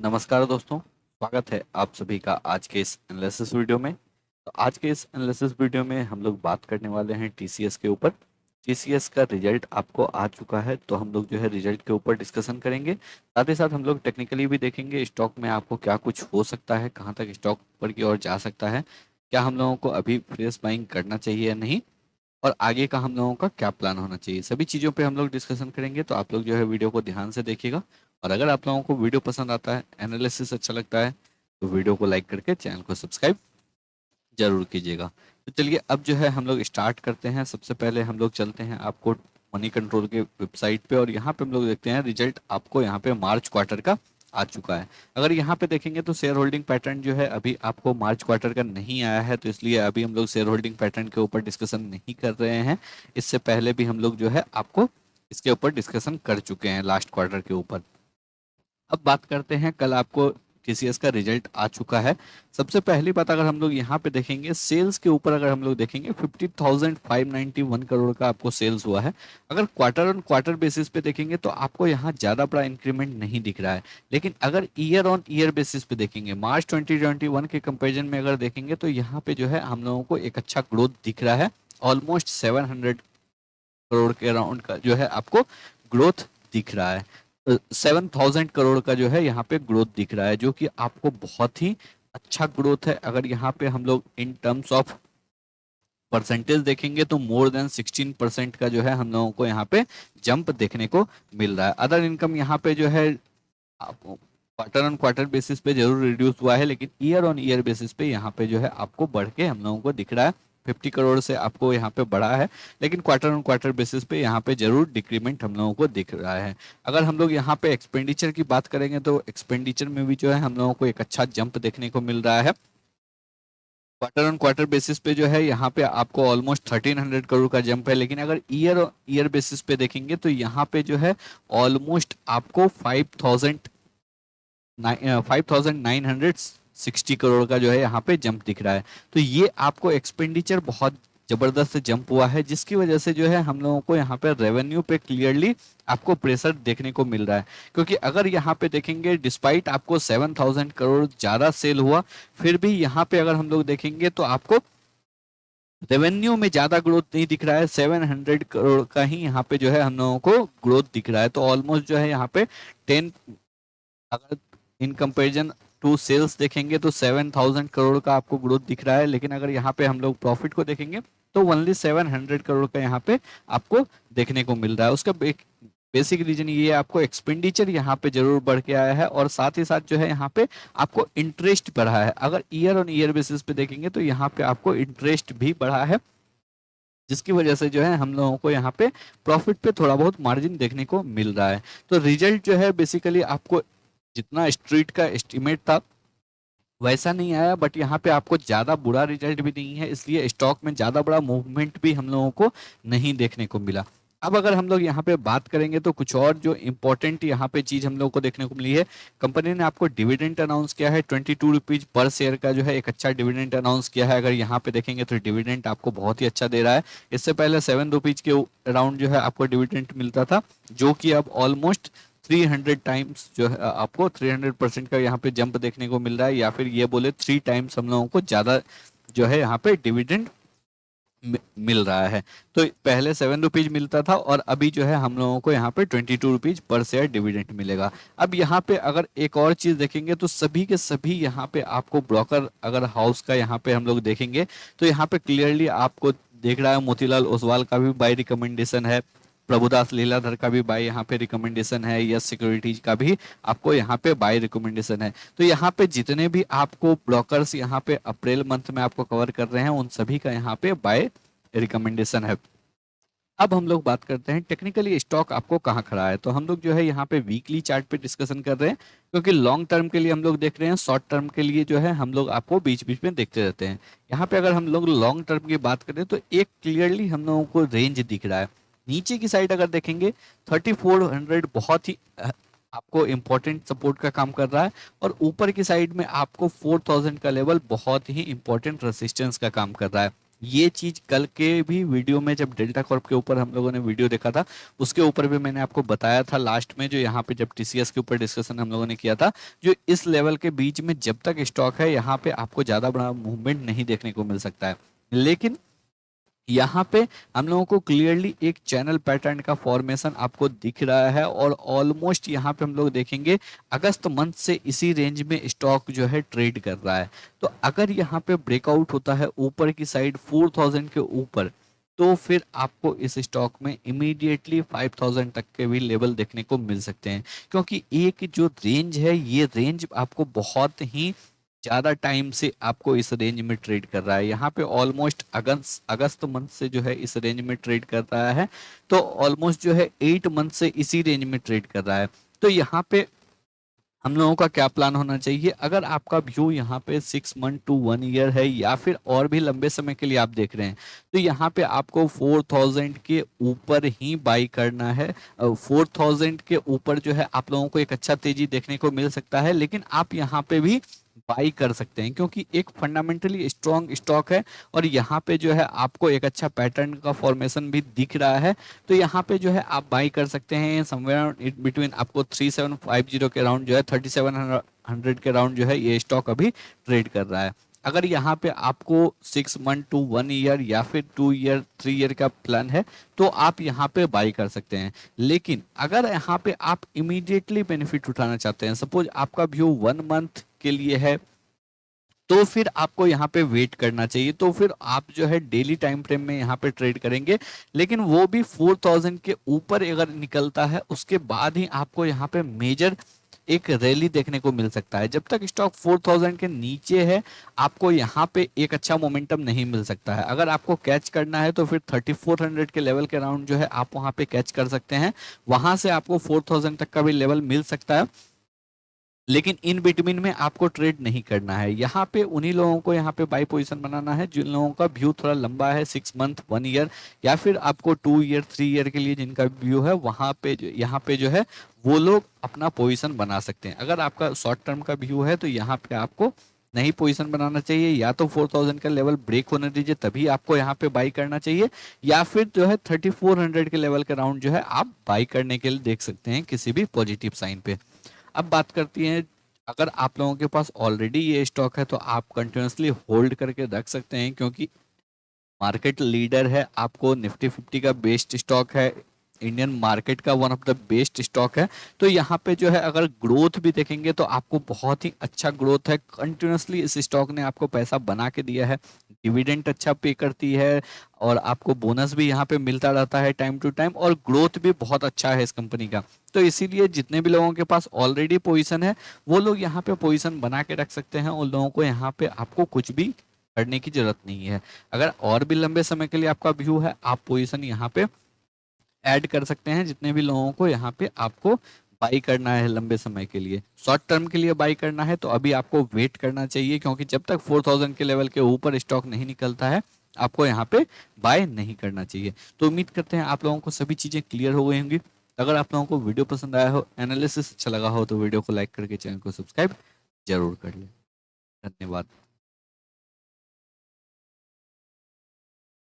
नमस्कार दोस्तों, स्वागत है आप सभी का आज के इस एनालिसिस वीडियो में। तो आज के इस एनालिसिस वीडियो में हम लोग बात करने वाले हैं टीसीएस के ऊपर। टीसीएस का रिजल्ट आपको आ चुका है, तो हम लोग जो है रिजल्ट के ऊपर डिस्कशन करेंगे। साथ ही साथ हम लोग टेक्निकली भी देखेंगे स्टॉक में आपको क्या कुछ हो सकता है, कहाँ तक स्टॉक ऊपर की ओर जा सकता है, क्या हम लोगों को अभी फ्रेश बाइंग करना चाहिए या नहीं, और आगे का हम लोगों का क्या प्लान होना चाहिए। सभी चीज़ों पे हम लोग डिस्कशन करेंगे, तो आप लोग जो है वीडियो को ध्यान से देखिएगा। और अगर आप लोगों को वीडियो पसंद आता है, एनालिसिस अच्छा लगता है, तो वीडियो को लाइक करके चैनल को सब्सक्राइब जरूर कीजिएगा। तो चलिए अब जो है हम लोग स्टार्ट करते हैं। सबसे पहले हम लोग चलते हैं आपको मनी कंट्रोल के वेबसाइट पे, और यहाँ पे हम लोग देखते हैं रिजल्ट आपको यहाँ पे मार्च क्वार्टर का आ चुका है। अगर यहाँ पे देखेंगे तो शेयर होल्डिंग पैटर्न जो है अभी आपको मार्च क्वार्टर का नहीं आया है, तो इसलिए अभी हम लोग शेयर होल्डिंग पैटर्न के ऊपर डिस्कशन नहीं कर रहे हैं। इससे पहले भी हम लोग जो है आपको इसके ऊपर डिस्कशन कर चुके हैं लास्ट क्वार्टर के ऊपर। अब बात करते हैं, कल आपको टीसीएस का रिजल्ट आ चुका है। सबसे पहली बात अगर हम लोग यहाँ पे देखेंगे सेल्स के ऊपर, अगर हम लोग देखेंगे 50,591 करोड़ का आपको सेल्स हुआ है। अगर क्वार्टर ऑन क्वार्टर बेसिस पे देखेंगे तो आपको यहाँ ज़्यादा बड़ा इंक्रीमेंट नहीं दिख रहा है। लेकिन अगर ईयर ऑन ईयर बेसिस पे देखेंगे, मार्च 2021 के कंपेरिजन में अगर देखेंगे, तो यहाँ पे जो है हम लोगों को एक अच्छा ग्रोथ दिख रहा है। ऑलमोस्ट 700 करोड़ के अराउंड का जो है आपको ग्रोथ दिख रहा है। 7,000 करोड़ का जो है यहाँ पे ग्रोथ दिख रहा है, जो कि आपको बहुत ही अच्छा ग्रोथ है। अगर यहाँ पे हम लोग इन टर्म्स ऑफ परसेंटेज देखेंगे तो मोर देन 16% का जो है हम लोगों को यहाँ पे जंप देखने को मिल रहा है। अदर इनकम यहाँ पे जो है क्वार्टर ऑन क्वार्टर बेसिस पे जरूर रिड्यूस हुआ है, लेकिन ईयर ऑन ईयर बेसिस पे यहाँ पे जो है आपको बढ़ के हम लोगों को दिख रहा है। 50 करोड़ से आपको यहाँ पे बढ़ा है, लेकिन क्वार्टर ऑन क्वार्टर बेसिस पे यहाँ पे जरूर डिक्रीमेंट हम लोगों को दिख रहा है। अगर हम लोग यहाँ पे एक्सपेंडिचर की बात करेंगे तो एक्सपेंडिचर में भी जो है हम लोगों को एक अच्छा जंप देखने को मिल रहा है। क्वार्टर ऑन क्वार्टर बेसिस पे जो है यहाँ पे आपको ऑलमोस्ट 1300 करोड़ का जंप है, लेकिन अगर ईयर ईयर बेसिस पे देखेंगे तो यहाँ पे जो है ऑलमोस्ट आपको 5,960 करोड़ का जो है यहाँ पे जंप दिख रहा है। तो ये आपको एक्सपेंडिचर बहुत जबरदस्त जंप हुआ है, जिसकी वजह से जो है हम लोगों को यहाँ पे रेवेन्यू पे क्लियरली आपको प्रेशर देखने को मिल रहा है। क्योंकि अगर यहाँ पे देखेंगे डिस्पाइट आपको 7,000 करोड़ ज़्यादा सेल हुआ, फिर भी यहाँ पे अगर हम लोग देखेंगे तो आपको रेवेन्यू में ज़्यादा ग्रोथ नहीं दिख रहा है। 700 करोड़ का ही यहाँ पे जो है हम लोगों को ग्रोथ दिख रहा है। तो ऑलमोस्ट जो है यहाँ पे 10, अगर इन कंपैरिजन टू सेल्स देखेंगे तो 7,000 करोड़ का आपको ग्रोथ दिख रहा है, लेकिन अगर यहाँ पे हम लोग प्रॉफिट को देखेंगे तो ओनली 700 करोड़ का यहाँ पे आपको देखने को मिल रहा है। उसका बेसिक रीजन ये है, आपको एक्सपेंडिचर यहाँ पे जरूर बढ़ के आया है, और साथ ही साथ जो है यहाँ पे आपको इंटरेस्ट बढ़ा है। अगर ईयर ऑन ईयर बेसिस पे देखेंगे तो यहाँ पे आपको इंटरेस्ट भी बढ़ा है, जिसकी वजह से जो है हम लोगों को यहाँ पे प्रॉफिट पे थोड़ा बहुत मार्जिन देखने को मिल रहा है। तो रिजल्ट जो है बेसिकली आपको जितना स्ट्रीट का एस्टिमेट था वैसा नहीं आया, बट यहाँ पे आपको ज़्यादा बुरा रिजल्ट भी नहीं है, इसलिए स्टॉक में ज़्यादा बड़ा मूवमेंट भी हम लोगों को नहीं देखने को मिला। अब अगर हम लोग यहाँ पे बात करेंगे तो कुछ और जो इम्पोर्टेंट यहाँ पे चीज़ हम लोग को देखने को मिली है, कंपनी ने आपको डिविडेंड अनाउंस किया है। 22 रुपीज़ पर शेयर का जो है एक अच्छा डिविडेंड अनाउंस किया है। अगर यहाँ पे देखेंगे तो डिविडेंड आपको बहुत ही अच्छा दे रहा है। इससे पहले 7 रुपीज़ के अराउंड जो है आपको डिविडेंड मिलता था, जो कि अब ऑलमोस्ट 300 टाइम्स जो है आपको 300% का यहाँ पे जंप देखने को मिल रहा है, या फिर ये बोले 3 टाइम्स हम लोगों को ज़्यादा जो है यहाँ पे डिविडेंड मिल रहा है। तो पहले 7 रुपीज़ मिलता था, और अभी जो है हम लोगों को यहाँ पे 22 रुपीज़ पर शेयर डिविडेंड मिलेगा। अब यहाँ पे अगर एक और चीज़ देखेंगे तो सभी के सभी यहाँ पे आपको ब्रोकर अगर हाउस का यहाँ पे हम लोग देखेंगे तो यहाँ पे क्लियरली आपको देख रहा है मोतीलाल ओसवाल का भी बाय रिकमेंडेशन है, प्रभुदास लीलाधर का भी बाय यहाँ पे रिकमेंडेशन है, यस सिक्योरिटीज का भी आपको यहाँ पे बाय रिकमेंडेशन है। तो यहाँ पे जितने भी आपको ब्रोकर्स यहाँ पे अप्रैल मंथ में आपको कवर कर रहे हैं, उन सभी का यहाँ पे बाय रिकमेंडेशन है। अब हम लोग बात करते हैं टेक्निकली स्टॉक आपको कहाँ खड़ा है। तो हम लोग जो है यहाँ पे वीकली चार्ट पे डिस्कशन कर रहे हैं, क्योंकि लॉन्ग टर्म के लिए हम लोग देख रहे हैं, शॉर्ट टर्म के लिए जो है हम लोग आपको बीच बीच में देखते रहते हैं। यहाँ पे अगर हम लोग लॉन्ग टर्म की बात करें तो एक क्लियरली हम लोगों को रेंज दिख रहा है। नीचे की साइड अगर देखेंगे 3400 बहुत ही आपको इंपॉर्टेंट सपोर्ट का काम कर रहा है, और ऊपर की साइड में आपको 4000 का लेवल बहुत ही इंपॉर्टेंट रेसिस्टेंस का काम कर रहा है। ये चीज कल के भी वीडियो में जब डेल्टा कॉर्प के ऊपर हम लोगों ने वीडियो देखा था, उसके ऊपर भी मैंने आपको बताया था लास्ट में, जो यहाँ पे जब टीसीएस के ऊपर डिस्कशन हम लोगों ने किया था, जो इस लेवल के बीच में जब तक स्टॉक है यहाँ पे आपको ज्यादा बड़ा मूवमेंट नहीं देखने को मिल सकता है। लेकिन यहाँ पे हम लोगों को क्लियरली एक चैनल पैटर्न का फॉर्मेशन आपको दिख रहा है, और ऑलमोस्ट यहाँ पे हम लोग देखेंगे अगस्त मंथ से इसी रेंज में स्टॉक जो है ट्रेड कर रहा है। तो अगर यहाँ पे ब्रेकआउट होता है ऊपर की साइड 4000 के ऊपर, तो फिर आपको इस स्टॉक में इमीडिएटली 5000 तक के भी लेवल देखने को मिल सकते हैं, क्योंकि एक जो रेंज है ये रेंज आपको बहुत ही ज्यादा टाइम से आपको इस रेंज में ट्रेड कर रहा है। यहाँ पे ऑलमोस्ट अगस्त अगस्त मंथ से जो है इस रेंज में ट्रेड कर रहा है, तो ऑलमोस्ट जो है 8 मंथ से इसी रेंज में ट्रेड कर रहा है। तो यहाँ पे हम लोगों का क्या प्लान होना चाहिए, अगर आपका व्यू यहाँ पे 6 मंथ टू 1 ईयर है, या फिर और भी लंबे समय के लिए आप देख रहे हैं, तो यहाँ पे आपको 4000 के ऊपर ही बाई करना है। 4000 के ऊपर जो है आप लोगों को एक अच्छा तेजी देखने को मिल सकता है, लेकिन आप यहाँ पे भी बाई कर सकते हैं, क्योंकि एक फंडामेंटली स्ट्रॉन्ग स्टॉक है, और यहाँ पे जो है आपको एक अच्छा पैटर्न का फॉर्मेशन भी दिख रहा है। तो यहाँ पे जो है आप बाई कर सकते हैं समवेयर बिटवीन, आपको 3750 के राउंड जो है 3700 के राउंड जो है ये स्टॉक अभी ट्रेड कर रहा है। अगर यहाँ पे आपको 6 मंथ टू 1 ईयर या फिर 2 ईयर 3 ईयर का प्लान है, तो आप यहाँ पे बाई कर सकते हैं। लेकिन अगर यहाँ पे आप इमीडिएटली बेनिफिट उठाना चाहते हैं, सपोज आपका व्यू 1 मंथ के लिए है, तो फिर आपको यहाँ पे वेट करना चाहिए। तो फिर आप जो है डेली टाइम फ्रेम में यहाँ पे ट्रेड करेंगे, लेकिन वो भी 4000 के ऊपर अगर निकलता है उसके बाद ही आपको यहाँ पे मेजर एक रैली देखने को मिल सकता है। जब तक स्टॉक 4000 के नीचे है, आपको यहाँ पे एक अच्छा मोमेंटम नहीं मिल सकता है। अगर आपको कैच करना है तो फिर 3400 के लेवल के राउंड जो है आप वहाँ पे कैच कर सकते हैं, वहां से आपको 4000 तक का भी लेवल मिल सकता है। लेकिन इन बिटवीन में आपको ट्रेड नहीं करना है। यहाँ पे उन्हीं लोगों को यहाँ पे बाई पोजीशन बनाना है जिन लोगों का व्यू थोड़ा लंबा है, 6 मंथ 1 ईयर, या फिर आपको 2 ईयर 3 ईयर के लिए जिनका व्यू है, वहां पे जो यहाँ पे जो है वो लोग अपना पोजीशन बना सकते हैं। अगर आपका शॉर्ट टर्म का व्यू है तो यहाँ पे आपको नहीं पोजीशन बनाना चाहिए, या तो 4000 का लेवल ब्रेक होने दीजिए तभी आपको यहाँ पे बाई करना चाहिए, या फिर जो है 3400 के लेवल के राउंड जो है आप बाई करने के लिए देख सकते हैं किसी भी पॉजिटिव साइन पे। अब बात करती हैं, अगर आप लोगों के पास ऑलरेडी ये स्टॉक है तो आप कंटिन्यूसली होल्ड करके रख सकते हैं, क्योंकि मार्केट लीडर है, आपको निफ्टी 50 का बेस्ट स्टॉक है, इंडियन मार्केट का one of the best stock है। तो यहाँ पे जो है अगर ग्रोथ भी देखेंगे तो आपको बहुत ही अच्छा ग्रोथ है, कंटिन्यूसली इस स्टॉक ने आपको पैसा बना के दिया है, डिविडेंड अच्छा पे करती है, और आपको बोनस भी यहाँ पे मिलता रहता है टाइम टू टाइम, और ग्रोथ भी बहुत अच्छा है इस कंपनी का। तो इसीलिए जितने भी लोगों के पास ऑलरेडी पोजीशन है वो लोग यहाँ पे पोजीशन बना के रख सकते हैं, उन लोगों को यहाँ पे आपको कुछ भी करने की जरूरत नहीं है। अगर और भी लंबे समय के लिए आपका व्यू है, आप पोजीशन यहाँ पे ऐड कर सकते हैं, जितने भी लोगों को यहाँ पे आपको बाई करना है लंबे समय के लिए। शॉर्ट टर्म के लिए बाई करना है तो अभी आपको वेट करना चाहिए, क्योंकि जब तक 4000 के लेवल के ऊपर स्टॉक नहीं निकलता है आपको यहाँ पे बाय नहीं करना चाहिए। तो उम्मीद करते हैं आप लोगों को सभी चीजें क्लियर हो गई होंगी। अगर आप लोगों को वीडियो पसंद आया हो, एनालिसिस अच्छा लगा हो, तो वीडियो को लाइक करके चैनल को सब्सक्राइब जरूर कर लें। धन्यवाद।